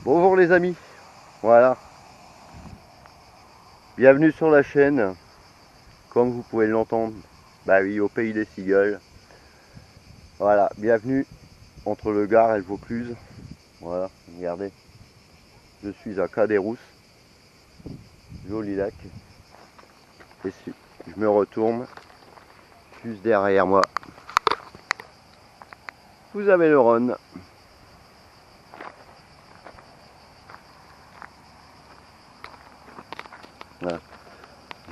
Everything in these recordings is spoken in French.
Bonjour les amis, voilà, bienvenue sur la chaîne, comme vous pouvez l'entendre, bah oui, au pays des cigales. Voilà, bienvenue entre le Gard et le Vaucluse. Voilà, regardez, je suis à Cadet-Rousse, joli lac, et si je me retourne, juste derrière moi, vous avez le Rhône. Voilà.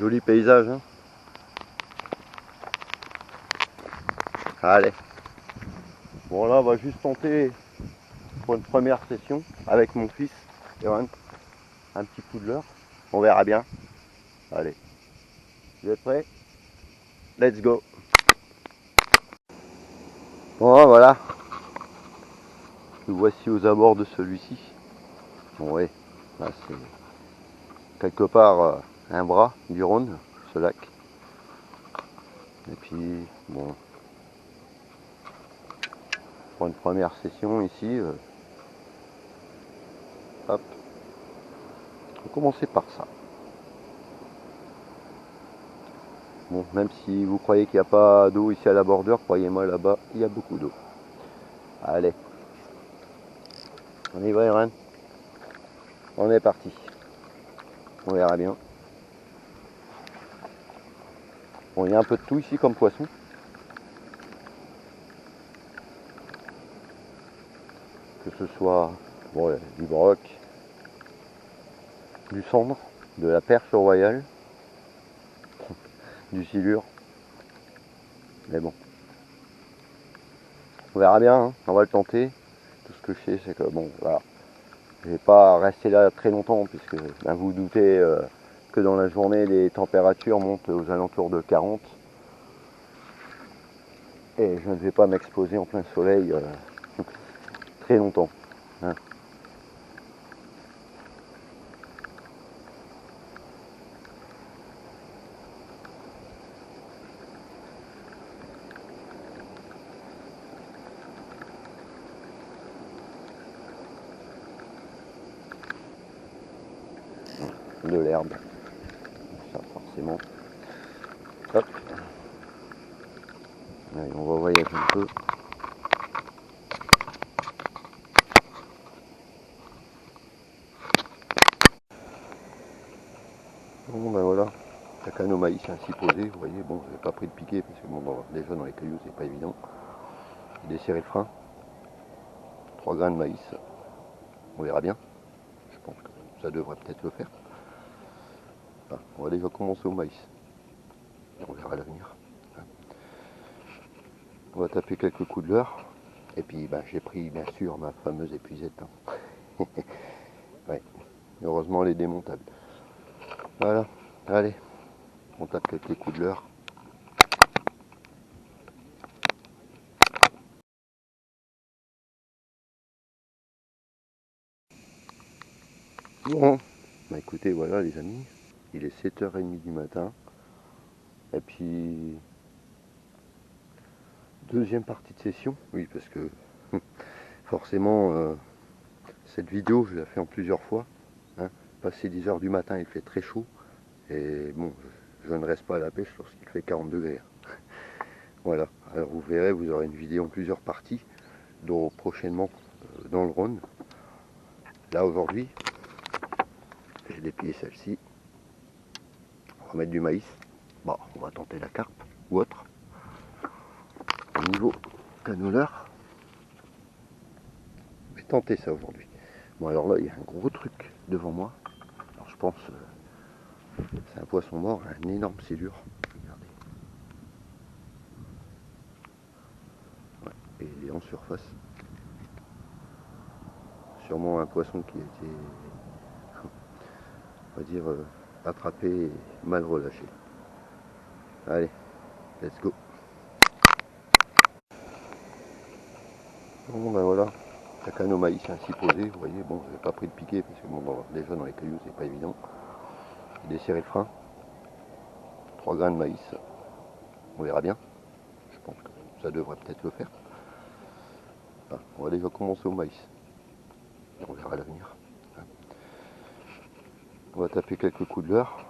Joli paysage, hein. Allez, bon là on va juste tenter pour une première session avec mon fils, Ewan, un petit coup de leurre, on verra bien. Allez, vous êtes prêts? Let's go. Bon voilà, nous voici aux abords de celui-ci. Bon ouais, là c'est quelque part un bras du Rhône, ce lac. Et puis bon, pour une première session ici, hop, on va commencer par ça. Bon, même si vous croyez qu'il n'y a pas d'eau ici à la bordure, croyez-moi là-bas, il y a beaucoup d'eau. Allez, on y va Irène, on est parti. On verra bien. Bon, il y a un peu de tout ici comme poisson. Que ce soit bon, du broc, du cendre, de la perche royale, du silure. Mais bon, on verra bien, hein. On va le tenter. Tout ce que je sais, c'est que bon, voilà, je vais pas rester là très longtemps puisque ben, vous vous doutez que dans la journée les températures montent aux alentours de 40 et je ne vais pas m'exposer en plein soleil très longtemps, hein. De l'herbe, ça forcément. Hop. Allez, on va voyager un peu. Bon ben voilà, la canne au maïs ainsi posée, vous voyez, bon, j'ai pas pris de piquet parce que bon, déjà dans les cailloux c'est pas évident. J'ai desserré le frein, 3 grains de maïs, on verra bien. Je pense que ça devrait peut-être le faire. Enfin, on va déjà commencer au maïs, on verra à l'avenir. On va taper quelques coups de leurre, et puis ben, j'ai pris bien sûr ma fameuse épuisette, hein. Ouais. Heureusement elle est démontable. Voilà, allez, on tape quelques coups de leurre. Bon, bah écoutez, voilà les amis, il est 7h30 du matin. Et puis, deuxième partie de session, oui, parce que forcément, cette vidéo, je la fais en plusieurs fois, hein. Passé 10h du matin, il fait très chaud. Et bon, je ne reste pas à la pêche lorsqu'il fait 40 degrés. Voilà, alors vous verrez, vous aurez une vidéo en plusieurs parties, dont prochainement dans le Rhône. Là aujourd'hui, j'ai déplié celle-ci. On va mettre du maïs. Bon, on va tenter la carpe ou autre. Au niveau canneleur, je vais tenter ça aujourd'hui. Bon alors là, il y a un gros truc devant moi. Alors je pense, c'est un poisson mort, un énorme silure. Regardez. Ouais, et il est en surface. Sûrement un poisson qui a été, on va dire, attrapé et mal relâché. Allez, let's go. Bon ben voilà, la canne au maïs ainsi posée, vous voyez, bon, j'ai pas pris de piquet parce que bon, déjà dans les cailloux c'est pas évident. J'ai desserré le frein, 3 grains de maïs, on verra bien. Je pense que ça devrait peut-être le faire. Enfin, on va déjà commencer au maïs, On verra l'avenir. On va taper quelques coups de leurre.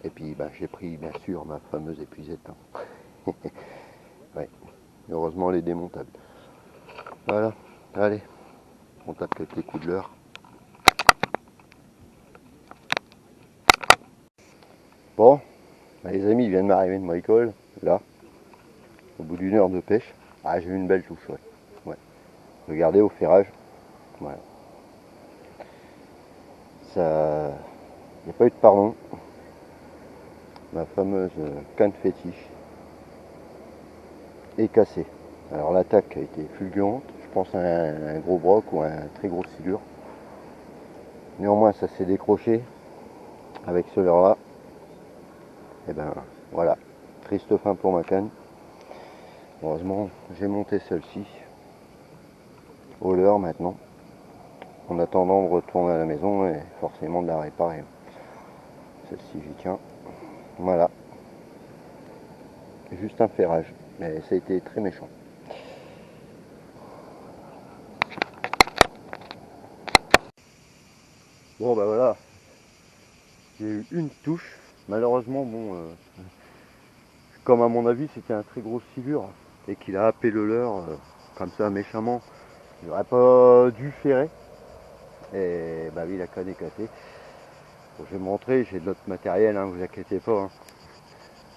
Et puis j'ai pris bien sûr ma fameuse épuisette. Hein. Ouais. Heureusement elle est démontable. Voilà, allez, on tape quelques coups de leurre. Bon, les amis, ils viennent m'arriver de bricole, là, au bout d'une heure de pêche. Ah, j'ai eu une belle touche, ouais. Ouais. Regardez au ferrage, voilà. Ça, il n'y a pas eu de pardon. Ma fameuse canne fétiche est cassée. Alors l'attaque a été fulgurante, je pense à un gros broc ou un très gros silure. Néanmoins, ça s'est décroché avec ce leurre-là. Et ben voilà, triste fin pour ma canne. Heureusement, j'ai monté celle-ci au leurre maintenant, en attendant de retourner à la maison et forcément de la réparer. Celle-ci, j'y tiens. Voilà. Juste un ferrage, mais ça a été très méchant. Bon bah voilà, j'ai eu une touche. Malheureusement, bon, comme à mon avis c'était un très gros silure et qu'il a happé le leurre comme ça méchamment, j'aurais pas dû ferrer. Et bah oui, la canne est cassée. Bon, je vais montrer, j'ai de l'autre matériel, hein, vous inquiétez pas. Hein.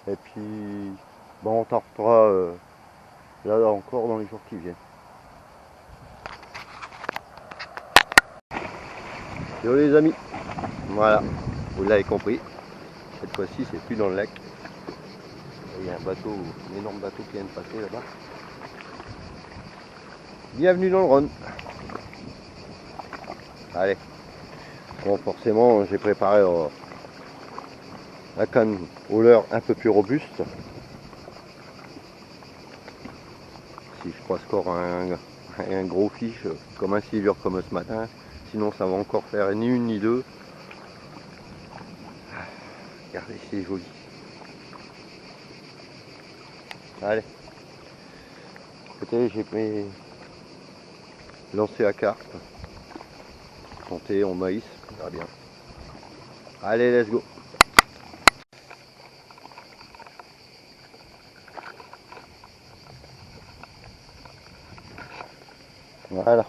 Et puis, bon, on tentera là encore dans les jours qui viennent. Yo les amis, voilà, vous l'avez compris. Cette fois-ci, c'est plus dans le lac. Il y a un bateau, un énorme bateau qui vient de passer là-bas. Bienvenue dans le Rhône. Allez. Bon, forcément, j'ai préparé la canne au leurre un peu plus robuste. Si je croise encore un gros fiche comme un silure comme ce matin, sinon ça va encore faire ni une ni deux. Regardez, c'est joli. Allez. Écoutez, j'ai pris lancé à carte. Tenter en maïs, ça va bien. Allez, let's go. Voilà.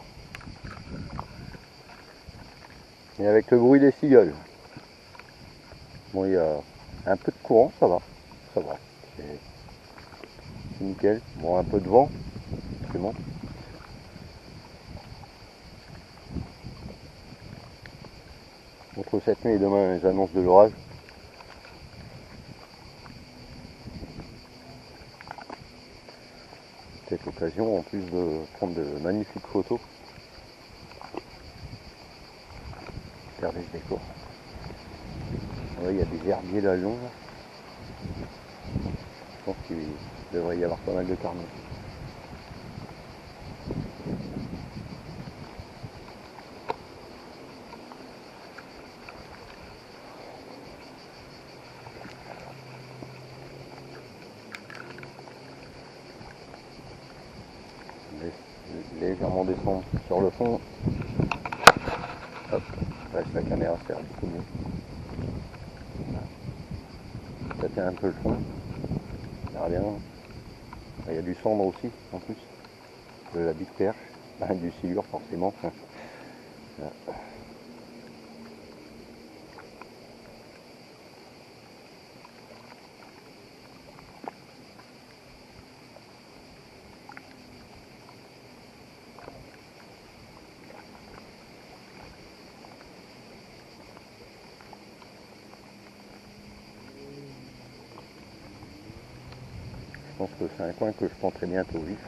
Et avec le bruit des cigales. Bon, il y a un peu de courant, ça va. Ça va. C'est nickel. Bon, un peu de vent, c'est bon. Entre cette nuit et demain, les annonces de l'orage. Peut-être l'occasion en plus de prendre de magnifiques photos. Regardez ce décor. Ouais, il y a des herbiers là long. Je pense qu'il devrait y avoir pas mal de carnets. Légèrement descendre sur le fond. Hop, là la caméra sert beaucoup mieux. Ça tient un peu le fond. Ça bien. Il y a du cendre aussi en plus. De la big perche. Du silure forcément. Là. Je pense que c'est un coin que je tenterai bientôt vif.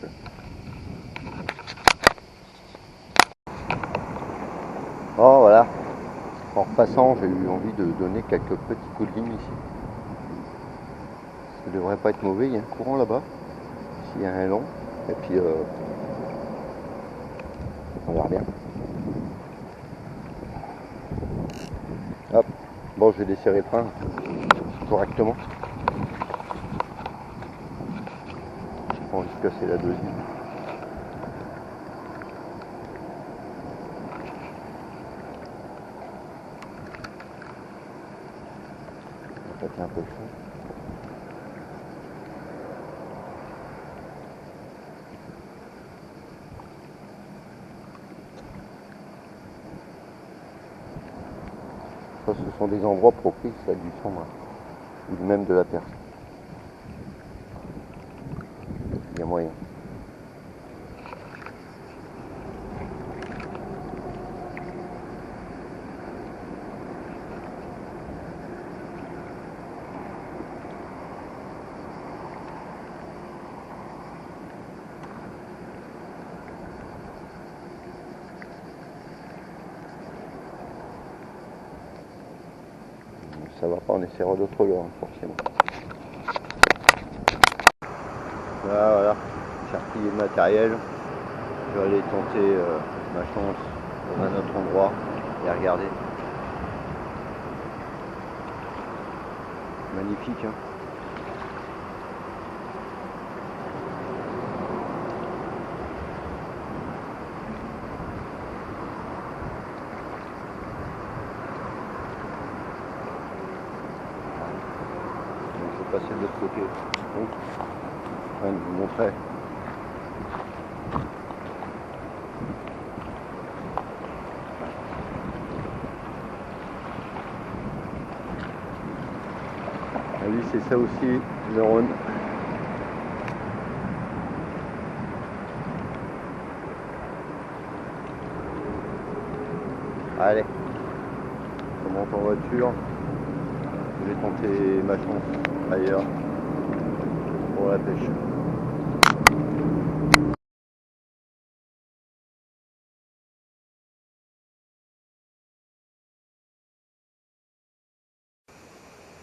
Oh voilà, en repassant j'ai eu envie de donner quelques petits coups de ligne ici. Ça ne devrait pas être mauvais, il y a un courant là-bas, s'il y a un long, et puis on verra bien. Hop, bon je vais desserrer le frein correctement. J'ai pas envie de casser la deuxième. C'est un peu chaud. Ça, ce sont des endroits propices à du sombre ou même de la perche. Il y a moyen. Ça va pas, on essaiera d'autres loin, forcément. Là, voilà, j'ai replié le matériel. Je vais aller tenter ma chance dans un autre endroit et regarder. Magnifique, hein. Donc, je vais passer de l'autre côté. Donc, je vais vous montrer. Ah oui, c'est ça aussi, le Rhône. Allez, on monte en voiture. Je vais tenter ma chance ailleurs pour la pêche.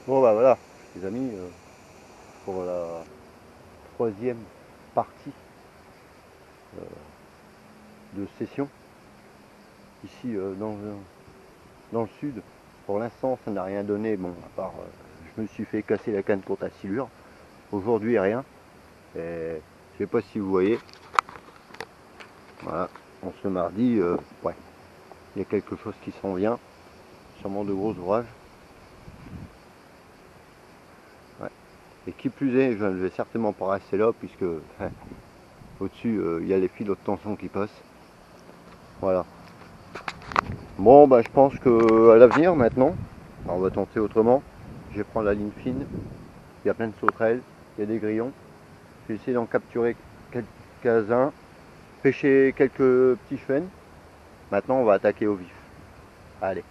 Bon bah voilà, les amis, pour la troisième partie de session ici dans le sud. Pour l'instant ça n'a rien donné, bon à part je me suis fait casser la canne pour à silure. Aujourd'hui rien. Et je sais pas si vous voyez. Voilà, on ce mardi, ouais, il y a quelque chose qui s'en vient, sûrement de gros ouvrages. Ouais. Et qui plus est, je ne vais certainement pas rester là puisque au-dessus il y a les fils de tension qui passent. Voilà. Bon bah je pense que à l'avenir maintenant, on va tenter autrement. Je vais prendre la ligne fine, il y a plein de sauterelles, il y a des grillons. Je vais essayer d'en capturer quelques-uns, pêcher quelques petits chevens. Maintenant on va attaquer au vif. Allez.